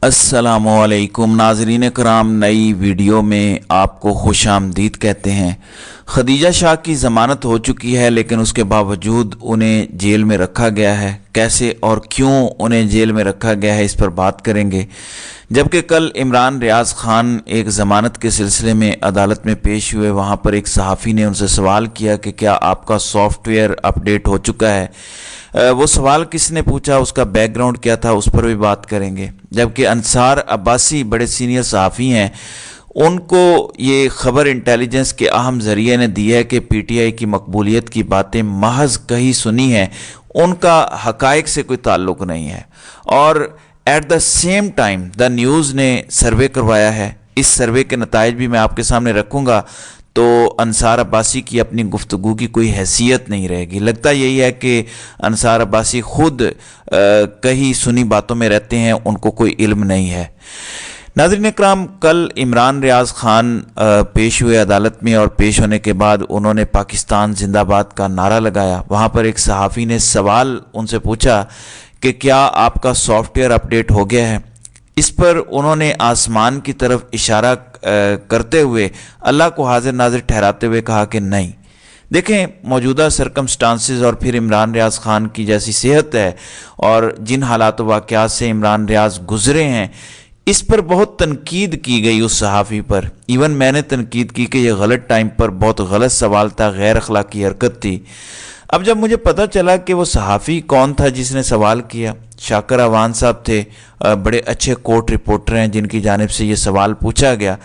अस्सलामुअलैकुम नाज़रीन कराम, नई वीडियो में आपको खुश आमदीद कहते हैं। खदीजा शाह की ज़मानत हो चुकी है, लेकिन उसके बावजूद उन्हें जेल में रखा गया है। कैसे और क्यों उन्हें जेल में रखा गया है, इस पर बात करेंगे। जबकि कल इमरान रियाज खान एक ज़मानत के सिलसिले में अदालत में पेश हुए, वहाँ पर एक सहाफ़ी ने उनसे सवाल किया कि क्या आपका सॉफ्टवेयर अपडेट हो चुका है। वो सवाल किसने पूछा, उसका बैकग्राउंड क्या था, उस पर भी बात करेंगे। जबकि अंसार अब्बासी बड़े सीनियर सहाफ़ी हैं, उनको ये खबर इंटेलिजेंस के अहम ज़रिए ने दी है कि पीटीआई की मकबूलियत की बातें महज कहीं सुनी हैं, उनका हक़ाइक़ से कोई ताल्लुक़ नहीं है। और at the same time the news ने सर्वे करवाया है। इस सर्वे के नताइज भी मैं आपके सामने रखूँगा। तो अंसार अब्बासी की अपनी गुफ्तगू की कोई हैसियत नहीं रहेगी। लगता यही है कि अंसार अब्बासी खुद कहीं सुनी बातों में रहते हैं, उनको कोई इल्म नहीं है। नाज़रीन इकराम, कल इमरान रियाज खान पेश हुए अदालत में, और पेश होने के बाद उन्होंने पाकिस्तान जिंदाबाद का नारा लगाया। वहाँ पर एक सहाफ़ी ने सवाल उनसे पूछा कि क्या आपका सॉफ्टवेयर अपडेट हो गया है। इस पर उन्होंने आसमान की तरफ इशारा करते हुए अल्लाह को हाजिर नाजिर ठहराते हुए कहा कि नहीं। देखें, मौजूदा सरकमस्टांसेस और फिर इमरान रियाज खान की जैसी सेहत है और जिन हालात वाक़यात से इमरान रियाज गुजरे हैं, इस पर बहुत तनकीद की गई उस सहाफ़ी पर। इवन मैंने तनकीद की कि यह गलत टाइम पर बहुत गलत सवाल था, गैर अखलाकी हरकत थी। अब जब मुझे पता चला कि वो सहाफ़ी कौन था जिसने सवाल किया, शाकिर अवान साहब थे, बड़े अच्छे कोर्ट रिपोर्टर हैं जिनकी जानिब से ये सवाल पूछा गया।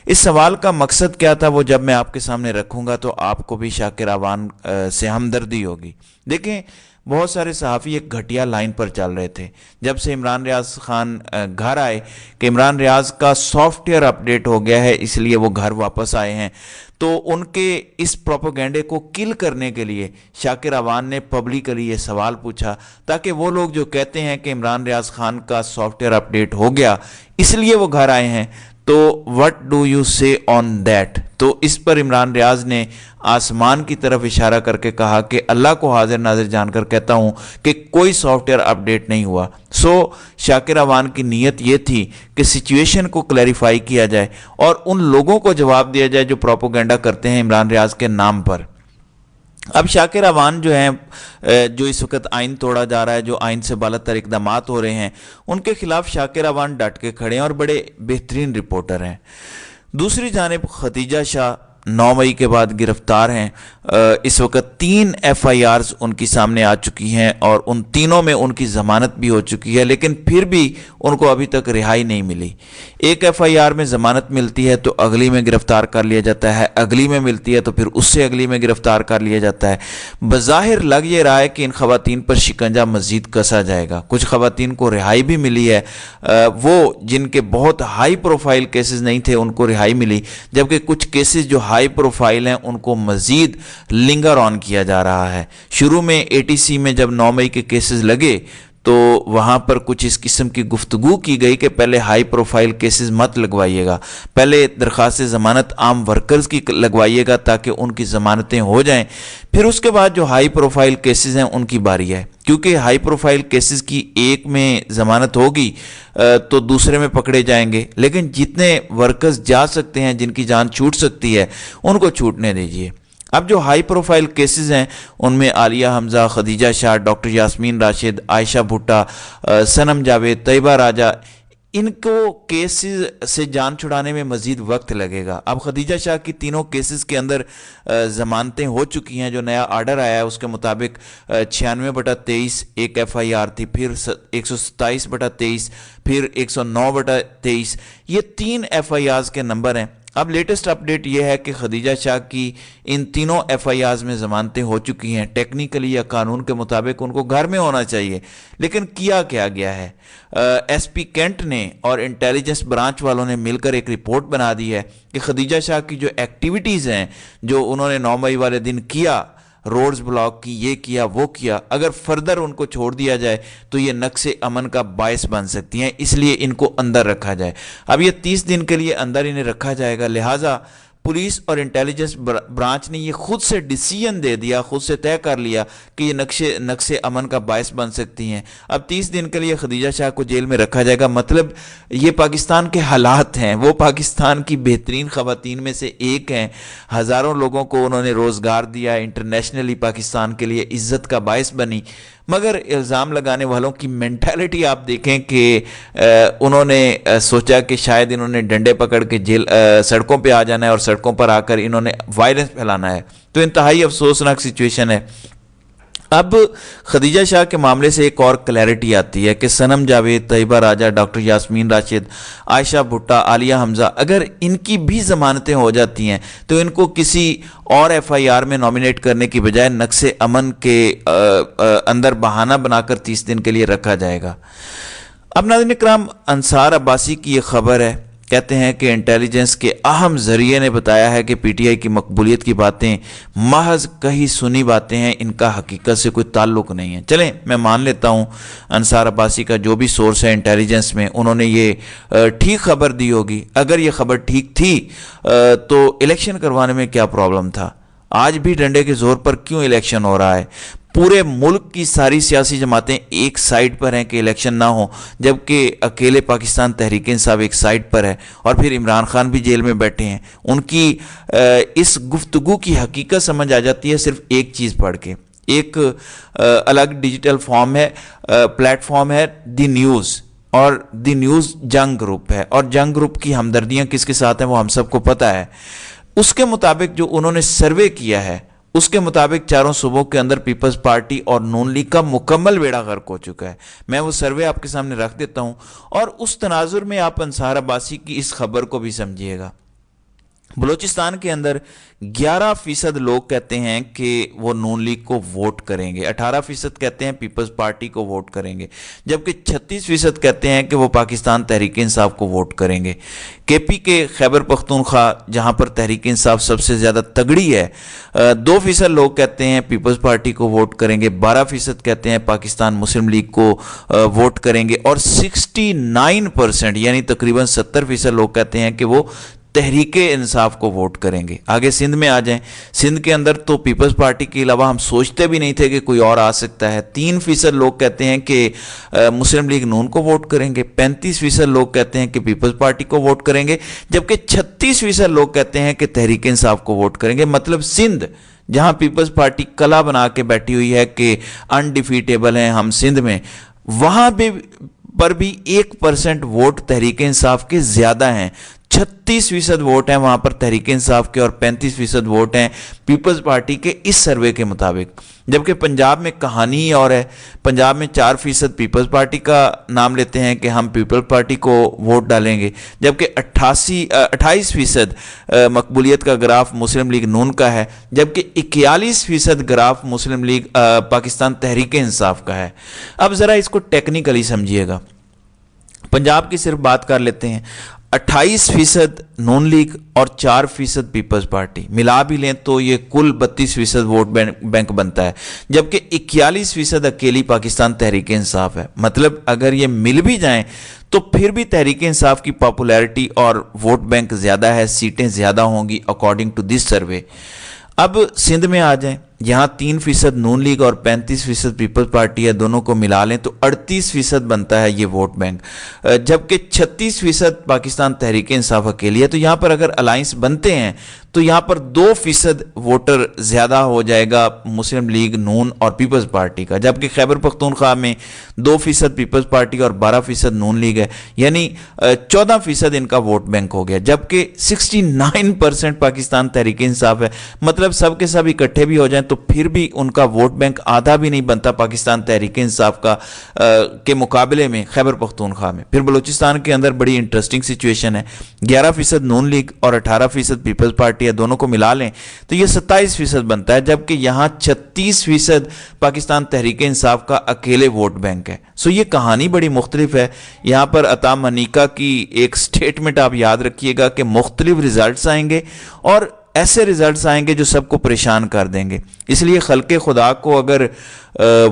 इस सवाल का मकसद क्या था, वो जब मैं आपके सामने रखूँगा तो आपको भी शाकिर अवान से हमदर्दी होगी। देखें, बहुत सारे सहाफ़ी एक घटिया लाइन पर चल रहे थे। जब से इमरान रियाज खान घर आए कि इमरान रियाज का सॉफ्टवेयर अपडेट हो गया है, इसलिए वो घर वापस आए हैं, तो उनके इस प्रोपेगेंडे को किल करने के लिए शाकिर अवान ने पब्लिकली ये सवाल पूछा, ताकि वो लोग जो कहते हैं कि इमरान रियाज खान का सॉफ्टवेयर अपडेट हो गया इसलिए वो घर आए हैं, तो व्हाट डू यू से ऑन दैट। तो इस पर इमरान रियाज ने आसमान की तरफ इशारा करके कहा कि अल्लाह को हाजिर नाजिर जानकर कहता हूं कि कोई सॉफ्टवेयर अपडेट नहीं हुआ। शाकिर अवान की नीयत ये थी कि सिचुएशन को क्लैरिफाई किया जाए और उन लोगों को जवाब दिया जाए जो प्रोपोगेंडा करते हैं इमरान रियाज के नाम पर। अब शाकिर अवान जो हैं, जो इस वक्त आइन तोड़ा जा रहा है, जो आइन से बालातर इक़दामात हो रहे हैं, उनके खिलाफ शाकिर अवान डट के खड़े हैं और बड़े बेहतरीन रिपोर्टर हैं। दूसरी जानिब खदीजा शाह 9 मई के बाद गिरफ्तार हैं। इस वक्त 3 FIRs उनकी सामने आ चुकी हैं और उन तीनों में उनकी ज़मानत भी हो चुकी है, लेकिन फिर भी उनको अभी तक रिहाई नहीं मिली। एक FIR में ज़मानत मिलती है तो अगली में गिरफ्तार कर लिया जाता है, अगली में मिलती है तो फिर उससे अगली में गिरफ्तार कर लिया जाता है। बज़ाहिर लग ये रहा है कि इन ख़वातीन पर शिकंजा मज़ीद कसा जाएगा। कुछ ख़वातीन को रिहाई भी मिली है, वो जिनके बहुत हाई प्रोफाइल केसेस नहीं थे उनको रिहाई मिली, जबकि कुछ केसेस जो हाई प्रोफाइल हैं उनको मज़ीद लिंगर ऑन किया जा रहा है। शुरू में ATC में जब 9 मई के केसेस लगे तो वहाँ पर कुछ इस किस्म की गुफ्तगू की गई कि पहले हाई प्रोफाइल केसेस मत लगवाइएगा, पहले दरख्वास्त ज़मानत आम वर्कर्स की लगवाइएगा ताकि उनकी ज़मानतें हो जाएं, फिर उसके बाद जो हाई प्रोफाइल केसेस हैं उनकी बारी है। क्योंकि हाई प्रोफाइल केसेस की एक में ज़मानत होगी तो दूसरे में पकड़े जाएंगे, लेकिन जितने वर्कर्स जा सकते हैं, जिनकी जान छूट सकती है, उनको छूटने दीजिए। अब जो हाई प्रोफाइल केसेस हैं उनमें आलिया हमज़ा, खदीजा शाह, डॉक्टर यास्मीन राशिद, आयशा भुट्टा, सनम जावेद, तैयबा राजा, इनको केसेस से जान छुड़ाने में मज़ीद वक्त लगेगा। अब खदीजा शाह की तीनों केसेस के अंदर ज़मानतें हो चुकी हैं। जो नया आर्डर आया है उसके मुताबिक 96/23 एक FIR थी, फिर 127/23, फिर 109/23, ये 3 FIRs के नंबर हैं। अब लेटेस्ट अपडेट यह है कि खदीजा शाह की इन तीनों FIRs में ज़मानतें हो चुकी हैं। टेक्निकली या कानून के मुताबिक उनको घर में होना चाहिए, लेकिन किया क्या गया है, SP कैंट ने और इंटेलिजेंस ब्रांच वालों ने मिलकर एक रिपोर्ट बना दी है कि खदीजा शाह की जो एक्टिविटीज़ हैं, जो उन्होंने 9 मई वाले दिन किया, रोड्स ब्लॉक की, ये किया वो किया, अगर फर्दर उनको छोड़ दिया जाए तो ये नक्शे अमन का बायस बन सकती हैं, इसलिए इनको अंदर रखा जाए। अब ये 30 दिन के लिए अंदर इन्हें रखा जाएगा, लिहाजा पुलिस और इंटेलिजेंस ब्रांच ने ये खुद से डिसीजन दे दिया, खुद से तय कर लिया कि ये नक्शे अमन का बायस बन सकती हैं। अब 30 दिन के लिए खदीजा शाह को जेल में रखा जाएगा। मतलब ये पाकिस्तान के हालात हैं। वो पाकिस्तान की बेहतरीन ख़वातीन में से एक हैं। हज़ारों लोगों को उन्होंने रोज़गार दिया, इंटरनेशनली पाकिस्तान के लिए इज़्ज़त का बायस बनी। मगर इल्ज़ाम लगाने वालों की मेंटालिटी आप देखें कि उन्होंने सोचा कि शायद इन्होंने डंडे पकड़ के सड़कों पे आ जाना है और सड़कों पर आकर इन्होंने वायलेंस फैलाना है। तो इंतहाई अफसोसनाक सिचुएशन है। अब खदीजा शाह के मामले से एक और क्लैरिटी आती है कि सनम जावेद, तैयबा राजा, डॉक्टर यास्मीन राशिद, आयशा भुट्टा, आलिया हमजा, अगर इनकी भी ज़मानतें हो जाती हैं तो इनको किसी और एफआईआर में नॉमिनेट करने की बजाय नक्शे अमन के अंदर बहाना बनाकर 30 दिन के लिए रखा जाएगा। अब नाज़रीन इकराम, अंसार अब्बासी की ये खबर है। कहते हैं कि इंटेलिजेंस के अहम ज़रिए ने बताया है कि पीटीआई की मकबूलियत की बातें महज कही सुनी बातें हैं, इनका हकीकत से कोई ताल्लुक़ नहीं है। चलें, मैं मान लेता हूँ अंसार अब्बासी का जो भी सोर्स है इंटेलिजेंस में, उन्होंने ये ठीक खबर दी होगी। अगर ये खबर ठीक थी तो इलेक्शन करवाने में क्या प्रॉब्लम था? आज भी डंडे के ज़ोर पर क्यों इलेक्शन हो रहा है? पूरे मुल्क की सारी सियासी जमातें एक साइड पर हैं कि इलेक्शन ना हो, जबकि अकेले पाकिस्तान तहरीक इंसाफ एक साइड पर है। और फिर इमरान खान भी जेल में बैठे हैं। उनकी इस गुफ्तगू की हकीकत समझ आ जाती है सिर्फ एक चीज़ पढ़ के। एक अलग डिजिटल प्लेटफॉर्म है दी न्यूज़, और दी न्यूज़ जंग ग्रुप है, और जंग ग्रुप की हमदर्दियाँ किसके साथ हैं वो हम सबको पता है। उसके मुताबिक जो उन्होंने सर्वे किया है, उसके मुताबिक चारों सूबों के अंदर पीपल्स पार्टी और नून लीग का मुकम्मल बेड़ा गर्क हो चुका है। मैं वो सर्वे आपके सामने रख देता हूं, और उस तनाजुर में आप अंसार अब्बासी की इस खबर को भी समझिएगा। बलूचिस्तान के अंदर 11% लोग कहते हैं कि वो नून लीग को वोट करेंगे, 18% कहते हैं पीपल्स पार्टी को वोट करेंगे, जबकि 36% कहते हैं कि वो पाकिस्तान तहरीक इंसाफ को वोट करेंगे। केपी के खैबर पख्तूनख्वा, जहां पर तहरीक इंसाफ सबसे ज़्यादा तगड़ी है, 2% लोग कहते हैं पीपल्स पार्टी को वोट करेंगे, 12% कहते हैं पाकिस्तान मुस्लिम लीग को वोट करेंगे, और 69% यानी तकरीबन 70% लोग कहते हैं कि वो तहरीके इंसाफ को वोट करेंगे। आगे सिंध में आ जाएं। सिंध के अंदर तो पीपल्स पार्टी के अलावा हम सोचते भी नहीं थे कि कोई और आ सकता है। 3% लोग कहते हैं कि मुस्लिम लीग नून को वोट करेंगे, 35% लोग कहते हैं कि पीपल्स पार्टी को वोट करेंगे, जबकि 36% लोग कहते हैं कि तहरीक इंसाफ को वोट करेंगे। मतलब सिंध, जहां पीपल्स पार्टी कला बना के बैठी हुई है कि अनडिफीटेबल हैं हम सिंध में, वहां पर भी 1% वोट तहरीक इंसाफ के ज़्यादा हैं। 36% वोट हैं वहां पर तहरीक इंसाफ के, और 35% वोट हैं पीपल्स पार्टी के इस सर्वे के मुताबिक। जबकि पंजाब में कहानी ही और है। पंजाब में 4% पीपल्स पार्टी का नाम लेते हैं कि हम पीपल्स पार्टी को वोट डालेंगे, जबकि 28% मकबूलियत का ग्राफ मुस्लिम लीग नून का है, जबकि 41% ग्राफ मुस्लिम लीग पाकिस्तान तहरीक इंसाफ का है। अब ज़रा इसको टेक्निकली समझिएगा। पंजाब की सिर्फ बात कर लेते हैं। 28% नून लीग और 4% पीपल्स पार्टी, मिला भी लें तो ये कुल 32% वोट बैंक बनता है, जबकि 41% अकेली पाकिस्तान तहरीक इंसाफ है। मतलब अगर ये मिल भी जाएं तो फिर भी तहरीक इंसाफ की पॉपुलैरिटी और वोट बैंक ज़्यादा है, सीटें ज़्यादा होंगी अकॉर्डिंग टू दिस सर्वे। अब सिंध में आ जाएं, यहाँ 3% नून लीग और 35% पीपल्स पार्टी है, दोनों को मिला लें तो 38% बनता है ये वोट बैंक, जबकि 36% पाकिस्तान तहरीक इंसाफ अकेली है। तो यहाँ पर अगर अलायंस बनते हैं तो यहाँ पर 2% वोटर ज़्यादा हो जाएगा मुस्लिम लीग नून और पीपल्स पार्टी का, जबकि खैबर पख्तूनख्वा में 2% पीपल्स पार्टी और 12% नून लीग है, यानी 14% इनका वोट बैंक हो गया, जबकि 69% पाकिस्तान तहरीक इंसाफ है। मतलब सब के सब इकट्ठे भी हो जाएं तो फिर भी उनका वोट बैंक आधा भी नहीं बनता पाकिस्तान तहरीक इंसाफ का के मुकाबले में खैबर पख्तूनख्वा में। फिर बलूचिस्तान के अंदर बड़ी इंटरेस्टिंग सिचुएशन है। 11% नून लीग और 18% पीपल्स पार्टी है, दोनों को मिला लें तो ये 27% बनता है, जबकि यहाँ 36% पाकिस्तान तहरीक इंसाफ का अकेले वोट बैंक है। सो ये कहानी बड़ी मुख्तलिफ है। यहाँ पर अता मनीका की एक स्टेटमेंट आप याद रखिएगा कि मुख्तलिफ रिजल्ट्स आएंगे और ऐसे रिजल्ट्स आएंगे जो सबको परेशान कर देंगे। इसलिए खल्के खुदा को अगर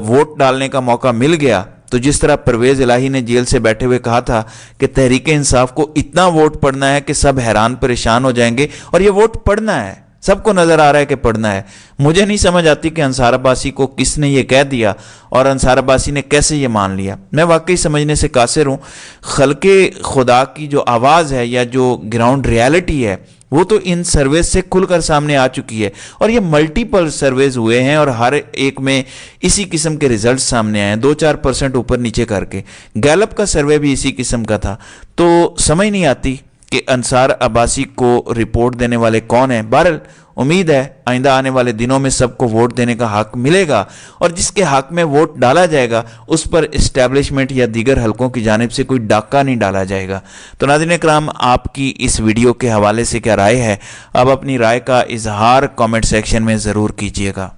वोट डालने का मौका मिल गया तो जिस तरह परवेज़ इलाही ने जेल से बैठे हुए कहा था कि तहरीक इंसाफ को इतना वोट पड़ना है कि सब हैरान परेशान हो जाएंगे, और ये वोट पड़ना है, सबको नजर आ रहा है कि पढ़ना है। मुझे नहीं समझ आती कि अंसार अब्बासी को किसने ये कह दिया और अंसार अब्बासी ने कैसे ये मान लिया। मैं वाकई समझने से कासिर हूँ। खल्के खुदा की जो आवाज़ है या जो ग्राउंड रियलिटी है वो तो इन सर्वेज से खुलकर सामने आ चुकी है, और ये मल्टीपल सर्वेज हुए हैं और हर एक में इसी किस्म के रिजल्ट सामने आए हैं, 2-4% ऊपर नीचे करके। गैलप का सर्वे भी इसी किस्म का था। तो समझ नहीं आती कि अंसार अब्बासी को रिपोर्ट देने वाले कौन हैं। बहरहाल उम्मीद है आइंदा आने वाले दिनों में सबको वोट देने का हक मिलेगा, और जिसके हक में वोट डाला जाएगा उस पर इस्टेब्लिशमेंट या दीगर हलकों की जानिब से कोई डाका नहीं डाला जाएगा। तो नाज़रीन इकराम, आपकी इस वीडियो के हवाले से क्या राय है? आप अपनी राय का इजहार कमेंट सेक्शन में ज़रूर कीजिएगा।